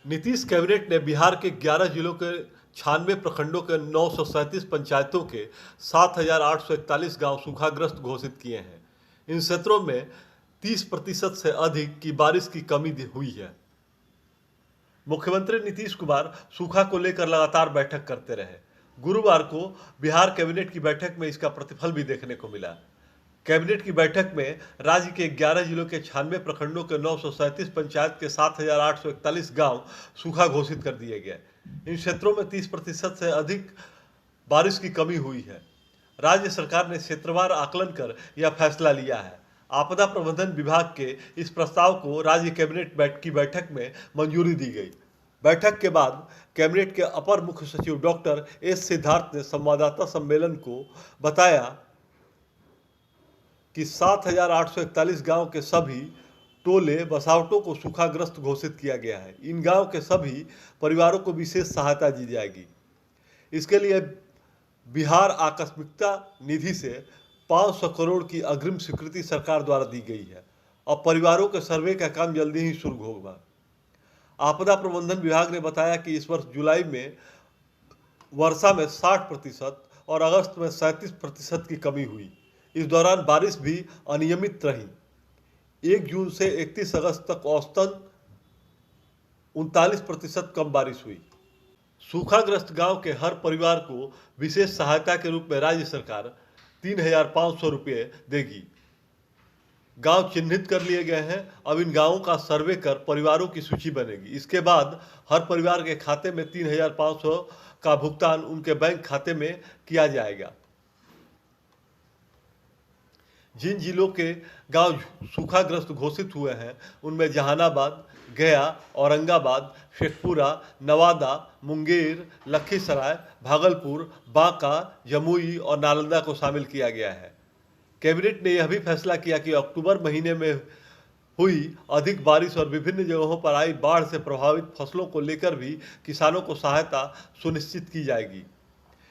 Nitish cabinet ने बिहार के 11 जिलों के 96 प्रखंडों के 937 पंचायतों के 7,841 गांव सूखाग्रस्त घोषित किए हैं। इन क्षेत्रों में 30% से अधिक की बारिश की कमी हुई है। मुख्यमंत्री नीतीश कुमार सूखा को लेकर लगातार बैठक करते रहे। गुरुवार को बिहार कैबिनेट की बैठक में इसका प्रतिफल भी देखने को मिला। कैबिनेट की बैठक में राज्य के 11 जिलों के 96 प्रखंडों के 937 पंचायत के 7,841 गांव सूखा घोषित कर दिए गए। इन क्षेत्रों में 30% से अधिक बारिश की कमी हुई है। राज्य सरकार ने क्षेत्रवार आकलन कर यह फैसला लिया है। आपदा प्रबंधन विभाग के इस प्रस्ताव को राज्य कैबिनेट की बैठक में मंजूरी दी गई। बैठक के बाद कैबिनेट के अपर मुख्य सचिव डॉक्टर एस सिद्धार्थ ने संवाददाता सम्मेलन को बताया कि 7,841 गांव के सभी टोले बसावटों को सूखाग्रस्त घोषित किया गया है। इन गांव के सभी परिवारों को विशेष सहायता दी जाएगी। इसके लिए बिहार आकस्मिकता निधि से 500 करोड़ की अग्रिम स्वीकृति सरकार द्वारा दी गई है और परिवारों के सर्वे का काम जल्दी ही शुरू होगा। आपदा प्रबंधन विभाग ने बताया कि इस वर्ष जुलाई में वर्षा में 60% और अगस्त में 37% की कमी हुई। इस दौरान बारिश भी अनियमित रही। 1 जून से 31 अगस्त तक औसतन 39% कम बारिश हुई। सूखाग्रस्त गांव के हर परिवार को विशेष सहायता के रूप में राज्य सरकार 3,500 रुपये देगी। गांव चिन्हित कर लिए गए हैं। अब इन गांवों का सर्वे कर परिवारों की सूची बनेगी। इसके बाद हर परिवार के खाते में 3,500 का भुगतान उनके बैंक खाते में किया जाएगा। जिन जिलों के गांव सूखाग्रस्त घोषित हुए हैं उनमें जहानाबाद, गया, औरंगाबाद, शेखपुरा, नवादा, मुंगेर, लखीसराय, भागलपुर, बांका, जमुई और नालंदा को शामिल किया गया है। कैबिनेट ने यह भी फैसला किया कि अक्टूबर महीने में हुई अधिक बारिश और विभिन्न जगहों पर आई बाढ़ से प्रभावित फसलों को लेकर भी किसानों को सहायता सुनिश्चित की जाएगी।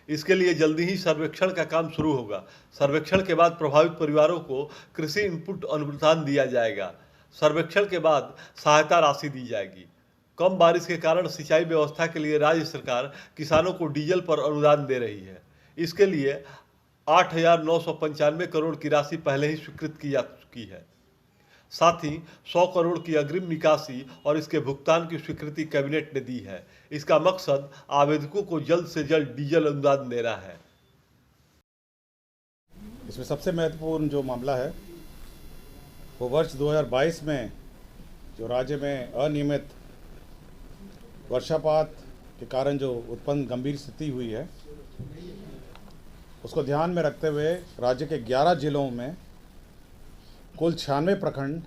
इसके लिए जल्दी ही सर्वेक्षण का काम शुरू होगा। सर्वेक्षण के बाद प्रभावित परिवारों को कृषि इनपुट अनुदान दिया जाएगा। सर्वेक्षण के बाद सहायता राशि दी जाएगी। कम बारिश के कारण सिंचाई व्यवस्था के लिए राज्य सरकार किसानों को डीजल पर अनुदान दे रही है। इसके लिए 8,995 करोड़ की राशि पहले ही स्वीकृत की जा चुकी है। साथ ही 100 करोड़ की अग्रिम निकासी और इसके भुगतान की स्वीकृति कैबिनेट ने दी है। इसका मकसद आवेदकों को जल्द से जल्द डीजल अनुदान देना है। इसमें सबसे महत्वपूर्ण जो मामला है वो वर्ष 2022 में जो राज्य में अनियमित वर्षापात के कारण जो उत्पन्न गंभीर स्थिति हुई है उसको ध्यान में रखते हुए राज्य के 11 जिलों में कुल 96 प्रखंड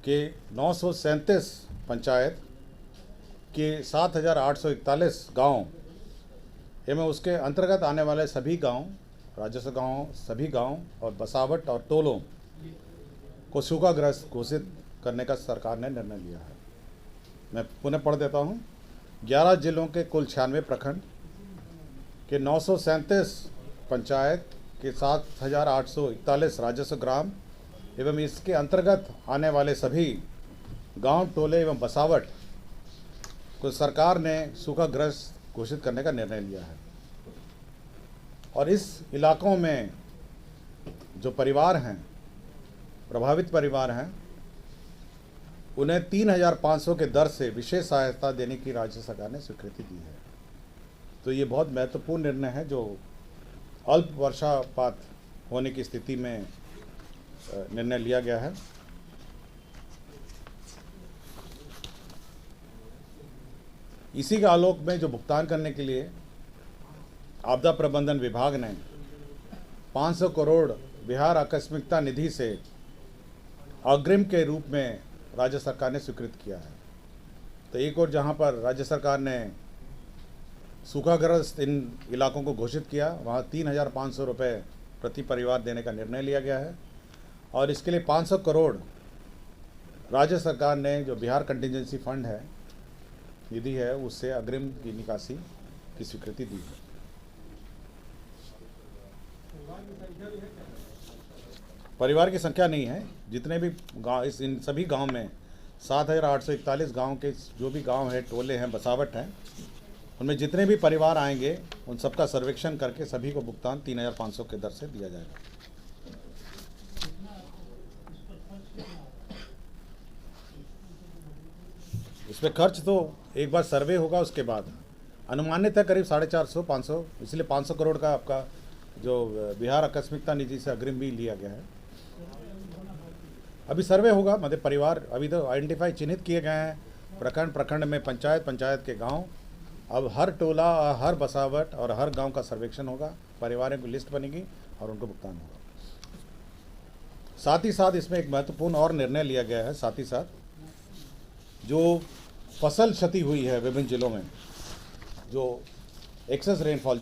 के 937 पंचायत के 7,841 गांव एवं उसके अंतर्गत आने वाले सभी गांव, राजस्व गांव, सभी गांव और बसावट और टोलों को सूखाग्रस्त घोषित करने का सरकार ने निर्णय लिया है। मैं पुनः पढ़ देता हूं। 11 जिलों के कुल 96 प्रखंड के 937 पंचायत के 7,841 राजस्व ग्राम एवं इसके अंतर्गत आने वाले सभी गांव, टोले एवं बसावट को सरकार ने सूखाग्रस्त घोषित करने का निर्णय लिया है। और इस इलाकों में जो परिवार हैं, प्रभावित परिवार हैं, उन्हें 3,500 के दर से विशेष सहायता देने की राज्य सरकार ने स्वीकृति दी है। तो ये बहुत महत्वपूर्ण निर्णय है जो अल्प वर्षापात होने की स्थिति में निर्णय लिया गया है। इसी के आलोक में जो भुगतान करने के लिए आपदा प्रबंधन विभाग ने 500 करोड़ बिहार आकस्मिकता निधि से अग्रिम के रूप में राज्य सरकार ने स्वीकृत किया है। तो एक और जहां पर राज्य सरकार ने सूखाग्रस्त इन इलाकों को घोषित किया, वहाँ 3,500 रुपये प्रति परिवार देने का निर्णय लिया गया है। और इसके लिए 500 करोड़ राज्य सरकार ने जो बिहार कंटिजेंसी फंड है, निधि है, उससे अग्रिम की निकासी की स्वीकृति दी है। परिवार की संख्या नहीं है, जितने भी गाँव इन सभी गाँव में 7,841 गांव के जो भी गांव हैं, टोले हैं, बसावट हैं, उनमें जितने भी परिवार आएंगे उन सबका सर्वेक्षण करके सभी को भुगतान 3,500 के दर से दिया जाएगा। इसमें खर्च तो एक बार सर्वे होगा, उसके बाद अनुमानित है करीब 450-500, इसलिए 500 करोड़ का आपका जो बिहार आकस्मिकता निधि से अग्रिम भी लिया गया है। अभी सर्वे होगा, मतलब परिवार अभी तो आइडेंटिफाई चिन्हित किए गए हैं, प्रखंड प्रखंड में पंचायत के गांव। अब हर टोला, हर बसावट और हर गांव का सर्वेक्षण होगा, परिवारों की लिस्ट बनेगी और उनको भुगतान होगा। साथ ही साथ इसमें एक महत्वपूर्ण और निर्णय लिया गया है, साथ ही साथ जो फसल क्षति हुई है विभिन्न जिलों में, जो एक्सेस रेनफॉल